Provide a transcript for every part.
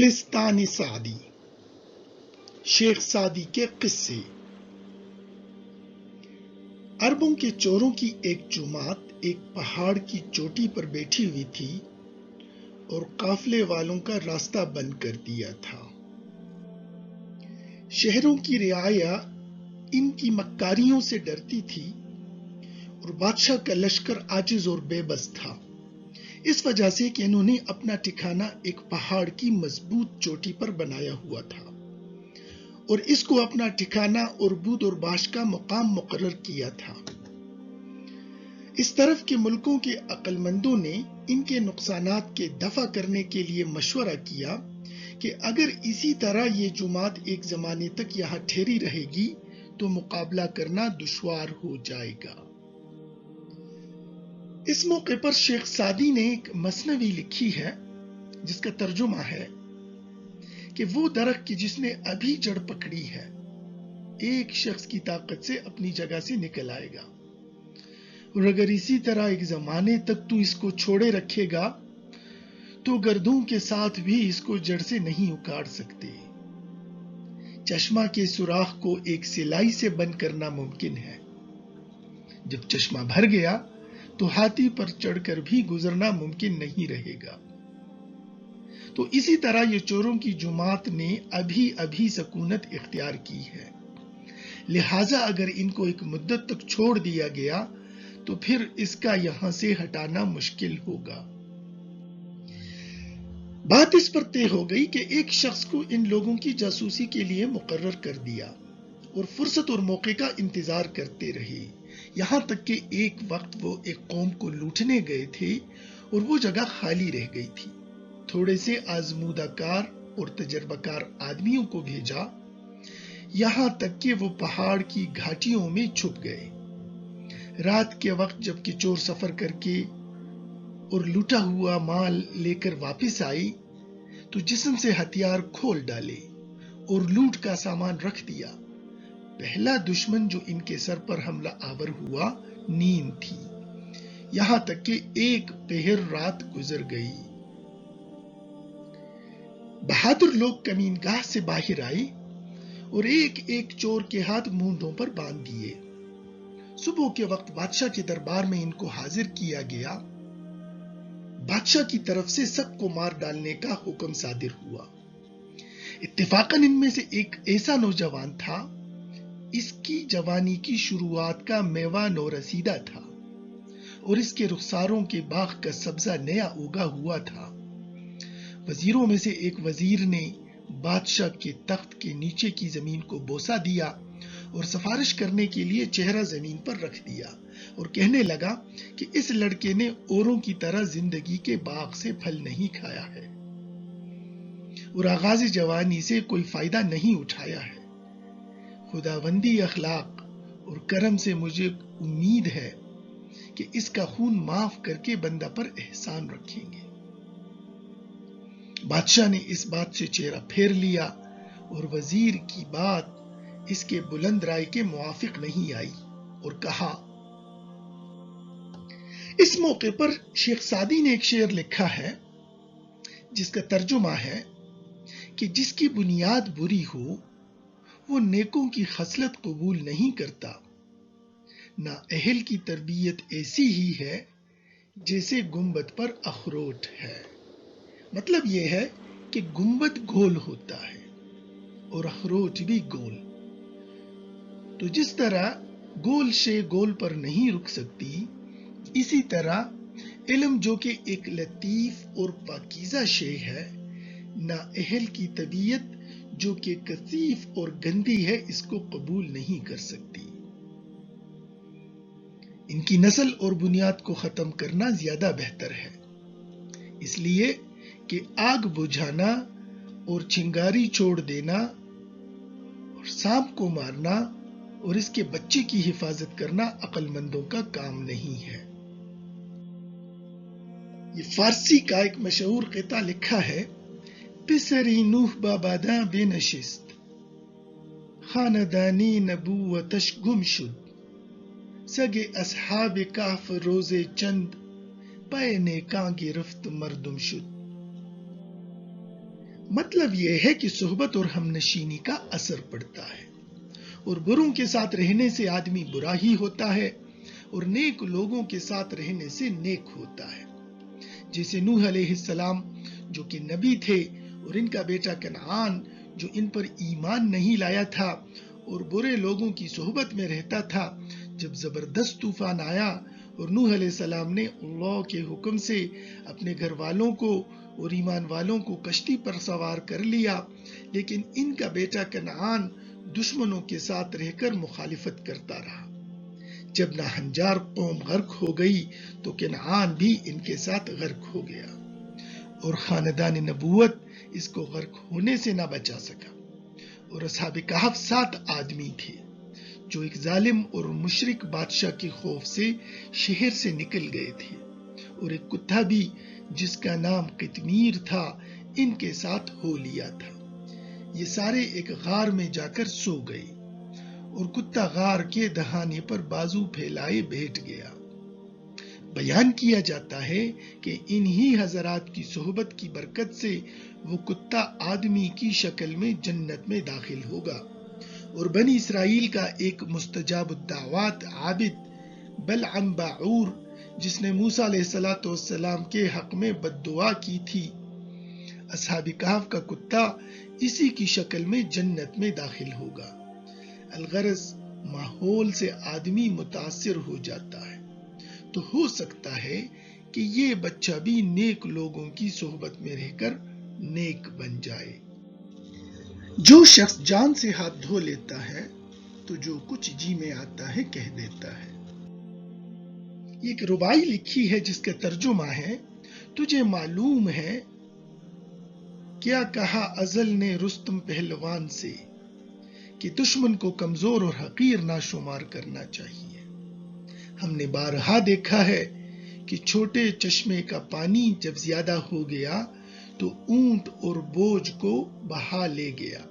गुलिस्तान सादी, शेख सादी के किस्से। अरबों के चोरों की एक जमात एक पहाड़ की चोटी पर बैठी हुई थी और काफले वालों का रास्ता बंद कर दिया था। शहरों की रियाया इनकी मक्कारियों से डरती थी और बादशाह का लश्कर आजिज और बेबस था, इस वजह से कि इन्होंने अपना ठिकाना एक पहाड़ की मजबूत चोटी पर बनाया हुआ था और इसको अपना ठिकाना और बुद और बाश का मुकाम मुकर्रर किया था। इस तरफ के मुल्कों के अक्लमंदों ने इनके नुकसानात के दफा करने के लिए मशवरा किया कि अगर इसी तरह ये जुमात एक जमाने तक यहाँ ठहरी रहेगी तो मुकाबला करना दुश्वार हो जाएगा। इस मौके पर शेख सादी ने एक मसनवी लिखी है जिसका तर्जुमा है कि वो दरख्त की जिसने अभी जड़ पकड़ी है एक शख्स की ताकत से अपनी जगह से निकल आएगा, और अगर इसी तरह एक जमाने तक तू इसको छोड़े रखेगा तो गर्दों के साथ भी इसको जड़ से नहीं उखाड़ सकते। चश्मा के सुराख को एक सिलाई से बंद करना मुमकिन है, जब चश्मा भर गया तो हाथी पर चढ़कर भी गुजरना मुमकिन नहीं रहेगा। तो इसी तरह ये चोरों की जुमात ने अभी अभी सकूनत इख्तियार की है, लिहाजा अगर इनको एक मुद्दत तक छोड़ दिया गया तो फिर इसका यहां से हटाना मुश्किल होगा। बात इस पर तय हो गई कि एक शख्स को इन लोगों की जासूसी के लिए मुकर्रर कर दिया और फुर्सत और मौके का इंतजार करते रहे, यहां तक कि एक वक्त वो एक कौम को लूटने गए थे और वो जगह खाली रह गई थी। थोड़े से आजमूदाकार और तजर्बाकार आदमियों को भेजा, यहां तक कि वो पहाड़ की घाटियों में छुप गए। रात के वक्त जबकि चोर सफर करके और लूटा हुआ माल लेकर वापस आए तो जिस्म से हथियार खोल डाले और लूट का सामान रख दिया। पहला दुश्मन जो इनके सर पर हमला आवर हुआ नींद थी, यहां तक कि एक पहर रात गुजर गई। बहादुर लोग कमीनगाह से बाहर आए और एक एक चोर के हाथ मूंदों पर बांध दिए। सुबह के वक्त बादशाह के दरबार में इनको हाजिर किया गया। बादशाह की तरफ से सबको मार डालने का हुक्म सादिर हुआ। इत्तेफाकन इनमें से एक ऐसा नौजवान था, इसकी जवानी की शुरुआत का मेवा नौरसीदा था और इसके रुखसारों के बाग का सब्जा नया उगा हुआ था। वजीरों में से एक वजीर ने बादशाह के तख्त के नीचे की जमीन को बोसा दिया और सिफारिश करने के लिए चेहरा जमीन पर रख दिया और कहने लगा कि इस लड़के ने औरों की तरह जिंदगी के बाग से फल नहीं खाया है और आगाज जवानी से कोई फायदा नहीं उठाया है। खुदावंदी अखलाक और करम से मुझे उम्मीद है कि इसका खून माफ करके बंदा पर एहसान रखेंगे। बादशाह ने इस बात से चेहरा फेर लिया और वजीर की बात इसके बुलंद राय के मुआफिक नहीं आई और कहा। इस मौके पर शेख सादी ने एक शेर लिखा है जिसका तर्जुमा है कि जिसकी बुनियाद बुरी हो वो नेकों की खसलत कबूल नहीं करता। ना अहल की तरबियत ऐसी ही है जैसे गुंबद पर अखरोट है। मतलब यह है कि गुंबद गोल होता है और अखरोट भी गोल। तो जिस तरह गोल शे गोल पर नहीं रुक सकती, इसी तरह इल्म जो कि एक लतीफ और पाकीज़ा शे है, ना अहल की तबीयत जो कि कसीफ और गंदी है इसको कबूल नहीं कर सकती। इनकी नस्ल और बुनियाद को खत्म करना ज्यादा बेहतर है, इसलिए कि आग बुझाना और चिंगारी छोड़ देना और सांप को मारना और इसके बच्चे की हिफाजत करना अक्लमंदों का काम नहीं है। ये फारसी का एक मशहूर क़िता लिखा है। पिसरी नूह बाबादा बेनशिस्त खानदानी नबूवतश गुमशुद सगे असहाब काफ रोजे चंद पैने का गिरफ्त मरदुम शुद। مطلب یہ ہے کہ صحبت اور ہمنشینی کا اثر پڑتا ہے، اور بروں کے ساتھ رہنے سے آدمی برا ہی ہوتا ہے اور نیک لوگوں کے ساتھ رہنے سے نیک ہوتا ہے۔ جیسے نوح علیہ السلام جو کہ نبی تھے، اور ان کا بیٹا کنعان جو ان پر ایمان نہیں لایا تھا اور برے لوگوں کی صحبت میں رہتا تھا، جب زبردست طوفان آیا اور نوح علیہ السلام نے اللہ کے حکم سے اپنے گھر والوں کو اور ایمان والوں کو کشتی پر سوار کر لیا، لیکن ان کا بیٹا کنعان دشمنوں کے ساتھ رہ کر مخالفت کرتا رہا۔ جب ناہنجار قوم غرق ہو گئی تو کنعان بھی ان کے ساتھ غرق ہو گیا، اور خاندان نبوت اس کو غرق ہونے سے نہ بچا سکا۔ اور اصحاب کہف 7 آدمی تھے جو ایک ظالم اور مشرک بادشاہ کے خوف سے شہر سے نکل گئے تھے، اور ایک کتا بھی جس کا نام قطمیر تھا ان کے ساتھ ہو لیا تھا۔ یہ سارے ایک غار میں جا کر سو گئے، اور کتا غار کے دہانے پر بازو پھیلائے بیٹھ گیا۔ بیان کیا جاتا ہے کہ انہی حضرات کی صحبت کی برکت سے وہ کتا آدمی کی شکل میں جنت میں داخل ہوگا، اور بنی اسرائیل کا ایک مستجاب الدعوات عابد بلعم باعور جس نے موسیٰ علیہ السلام کے حق میں بد دعا کی تھی، اصحاب کہف کا کتا اسی کی شکل میں جنت میں داخل ہوگا۔ الغرض ماحول سے آدمی متاثر ہو جاتا ہے، تو ہو سکتا ہے کہ یہ بچہ بھی نیک لوگوں کی صحبت میں رہ کر نیک بن جائے۔ جو شخص جان سے ہاتھ دھو لیتا ہے تو جو کچھ جی میں آتا ہے کہہ دیتا ہے۔ یہ ایک ربائی لکھی ہے جس کا ترجمہ ہے، تجھے معلوم ہے کیا کہا ازل نے رستم پہلوان سے کہ دشمن کو کمزور اور حقیر نہ شمار کرنا چاہیے۔ ہم نے بارہا دیکھا ہے کہ چھوٹے چشمے کا پانی جب زیادہ ہو گیا تو اونٹ اور بوجھ کو بہا لے گیا۔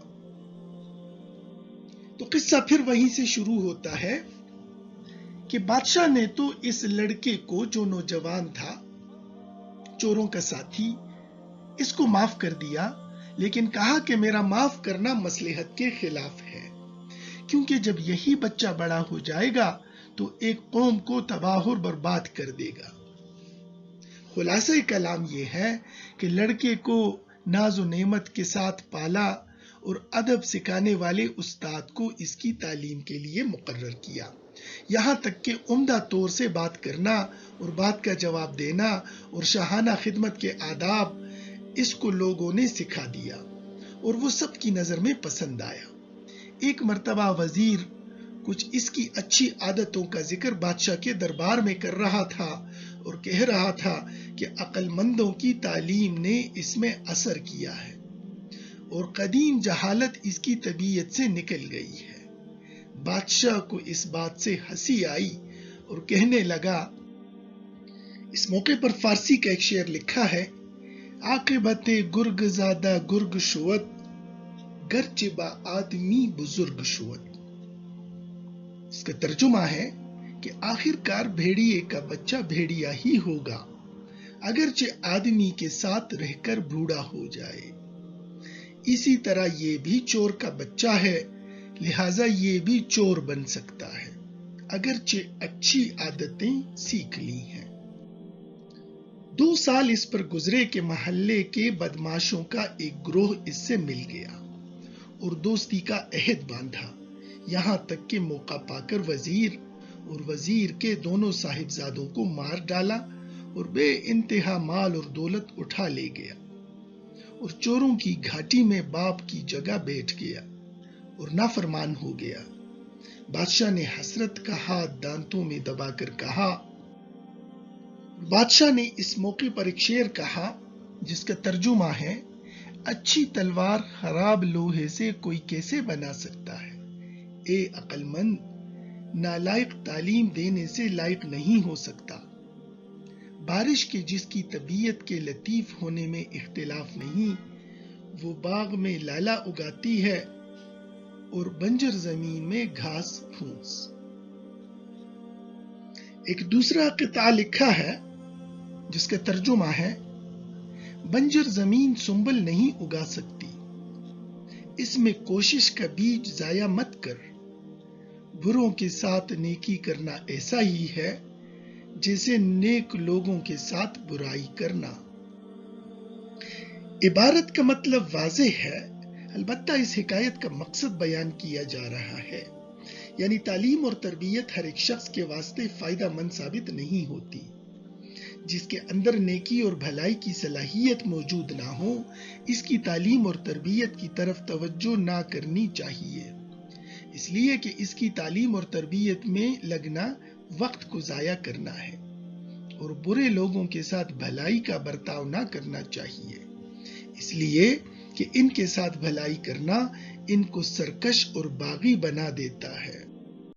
تو قصہ پھر وہیں سے شروع ہوتا ہے کہ بادشاہ نے تو اس لڑکے کو جو نوجوان تھا، چوروں کا ساتھی، اس کو معاف کر دیا، لیکن کہا کہ میرا معاف کرنا مصلحت کے خلاف ہے، کیونکہ جب یہی بچہ بڑا ہو جائے گا تو ایک قوم کو تباہ اور برباد کر دے گا۔ خلاصہ کلام یہ ہے کہ لڑکے کو ناز و نعمت کے ساتھ پالا اور ادب سکھانے والے استاد کو اس کی تعلیم کے لیے مقرر کیا، یہاں تک کہ عمدہ طور سے بات کرنا اور بات کا جواب دینا اور شاہانہ خدمت کے آداب اس کو لوگوں نے سکھا دیا، اور وہ سب کی نظر میں پسند آیا۔ ایک مرتبہ وزیر کچھ اس کی اچھی عادتوں کا ذکر بادشاہ کے دربار میں کر رہا تھا اور کہہ رہا تھا کہ عقل مندوں کی تعلیم نے اس میں اثر کیا ہے اور قدیم جہالت اس کی طبیعت سے نکل گئی ہے۔ بادشاہ کو اس بات سے ہنسی آئی اور کہنے لگا، اس موقع پر فارسی کا ایک شعر لکھا ہے، عاقبت گرگ زادہ گرگ شوت گرچہ با آدمی بزرگ شوت۔ اس کا ترجمہ ہے کہ آخر کار بھیڑیے کا بچہ بھیڑیا ہی ہوگا، اگرچہ آدمی کے ساتھ رہ کر بوڑھا ہو جائے۔ اسی طرح یہ بھی چور کا بچہ ہے، لہذا یہ بھی چور بن سکتا ہے، اگرچہ اچھی عادتیں سیکھ لی ہیں۔ 2 سال اس پر گزرے کہ محلے کے بدماشوں کا ایک گروہ اس سے مل گیا اور دوستی کا عہد باندھا، یہاں تک کہ موقع پا کر وزیر اور وزیر کے دونوں صاحبزادوں کو مار ڈالا اور بے انتہا مال اور دولت اٹھا لے گیا، اور چوروں کی گھاٹی میں باپ کی جگہ بیٹھ گیا اور نافرمان ہو گیا۔ بادشاہ نے حسرت کا ہاتھ دانتوں میں دبا کر کہا۔ بادشاہ نے اس موقع پر ایک شعر کہا جس کا ترجمہ ہے، اچھی تلوار خراب لوہے سے کوئی کیسے بنا سکتا ہے؟ اے عقل مند، نالائق تعلیم دینے سے لائق نہیں ہو سکتا۔ بارش کے جس کی طبیعت کے لطیف ہونے میں اختلاف نہیں، وہ باغ میں لالا اگاتی ہے اور بنجر زمین میں گھاس پھوس۔ ایک دوسرا قطعہ لکھا ہے جس کا ترجمہ ہے، बंजर जमीन सुंबल नहीं उगा सकती। इसमें कोशिश का बीज जाया मत कर। बुरों के साथ नेकी करना ऐसा ही है जैसे नेक लोगों के साथ बुराई करना। इबारत का मतलब वाज़ेह है, अलबत्ता इस हिकायत का मकसद बयान किया जा रहा है, यानी तालीम और तरबियत हर एक शख्स के वास्ते फायदा मंद साबित नहीं होती। जिसके अंदर नेकी और भलाई की सलाहियत मौजूद ना हो, इसकी तालीम और तरबियत की तरफ तवज्जो ना करनी चाहिए, इसलिए कि इसकी तालीम और तरबियत में लगना वक्त को जाया करना है और बुरे लोगों के साथ भलाई का बर्ताव ना करना चाहिए, इसलिए कि इनके साथ भलाई करना इनको सरकश और बागी बना देता है।